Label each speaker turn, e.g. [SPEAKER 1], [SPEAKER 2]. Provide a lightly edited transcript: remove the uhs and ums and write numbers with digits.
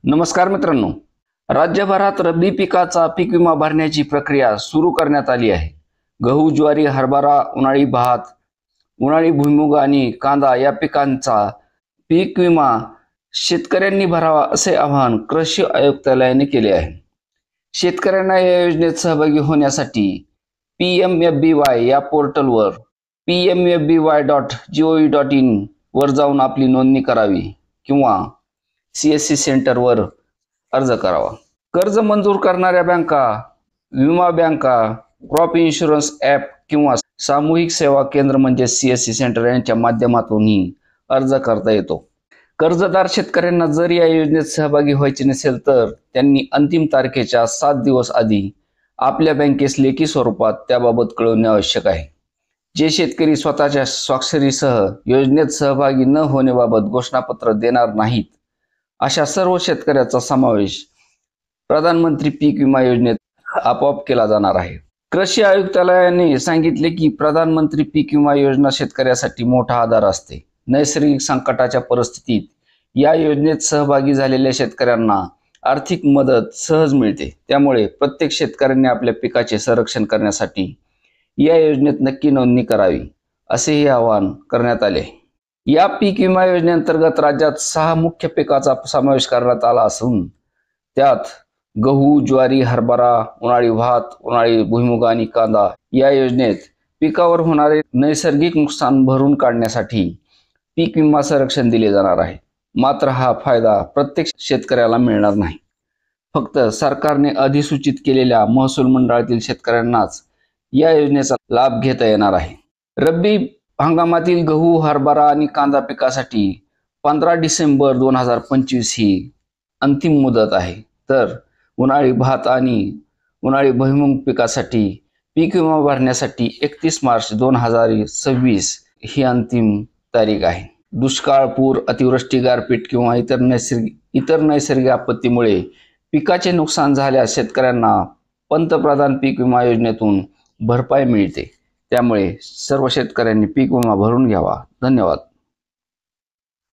[SPEAKER 1] नमस्कार मित्रांनो, राज्यभरात रब्बी पिकाचा पीक विमा भरण्याची प्रक्रिया सुरू करण्यात आली आहे. गहू, ज्वारी, हरभरा, उन्हाळी भात, उन्हाळी भुईमूग आणि कांदा या पिकांचा पीक विमा शेतकऱ्यांनी भरावा असे आवाहन कृषी आयुक्तालयाने केले आहे. शेतकऱ्यांना या योजनेत सहभागी होण्यासाठी PMFBY या पोर्टलवर pmfby.gov.in वर जाऊन आपली नोंदणी करावी किंवा CSC सेंटरवर अर्ज करावा. कर्ज मंजूर करणाऱ्या बँका, विमा बँका, क्रॉप इन्शुरन्स ॲप किंवा सामूहिक सेवा केंद्र म्हणजे CSC सेंटर यांच्या माध्यमातूनही अर्ज करता येतो. कर्जदार शेतकऱ्यांना जर या योजनेत सहभागी व्हायचे नसेल तर त्यांनी अंतिम तारखेच्या 7 दिवस आधी आपल्या बँकेस लेखी स्वरूपात त्याबाबत कळवणे आवश्यक आहे. जे शेतकरी स्वतःच्या स्वाक्षरीसह योजनेत सहभागी न होण्याबाबत घोषणापत्र देणार नाहीत, अशा सर्व शेतकऱ्याचा समावेश प्रधानमंत्री पीक विमा योजनेत आपोआप केला जाणार आहे. कृषी आयुक्तालयाने सांगितले की प्रधानमंत्री पीक विमा योजना शेतकऱ्यासाठी मोठा आधार असते. नैसर्गिक संकटाच्या परिस्थितीत या योजनेत सहभागी झालेल्या शेतकऱ्यांना आर्थिक मदत सहज मिळते. त्यामुळे प्रत्येक शेतकऱ्यांनी आपल्या पिकाचे संरक्षण करण्यासाठी या योजनेत नक्की नोंदणी करावी, असेही आवाहन करण्यात आले. या पीक विमा योजनेअंतर्गत राज्यात 6 मुख्य पिकाचा समावेश करण्यात आला असून त्यात गहू, ज्वारी, हरभरा, उन्हाळी भात, उन्हाळी भुईमूग आणि कांदा या योजनेत पिकावर होणारे नैसर्गिक नुकसान भरून काढण्यासाठी पीक विमा संरक्षण दिले जाणार आहे. मात्र हा फायदा प्रत्येक शेतकऱ्याला मिळणार नाही. फक्त सरकारने अधिसूचित केलेल्या महसूल मंडळातील शेतकऱ्यांनाच या योजनेचा लाभ घेता येणार आहे. रब्बी हंगामातील गहू, हरभरा आणि कांदा पिकासाठी 15 डिसेंबर 2025 ही अंतिम मुदत आहे. तर उन्हाळी भात आणि उन्हाळी भुईमूग पिकासाठी पीक विमा भरण्यासाठी 31 मार्च 2026 ही अंतिम तारीख आहे. दुष्काळ, पूर, अतिवृष्टी, गारपीट किंवा इतर नैसर्गिक आपत्तीमुळे पिकाचे नुकसान झाल्यास शेतकऱ्यांना पंतप्रधान पीक विमा योजनेतून भरपाई मिळते. त्यामुळे सर्व शेतकऱ्यांनी पीक विमा भरून घ्यावा. धन्यवाद.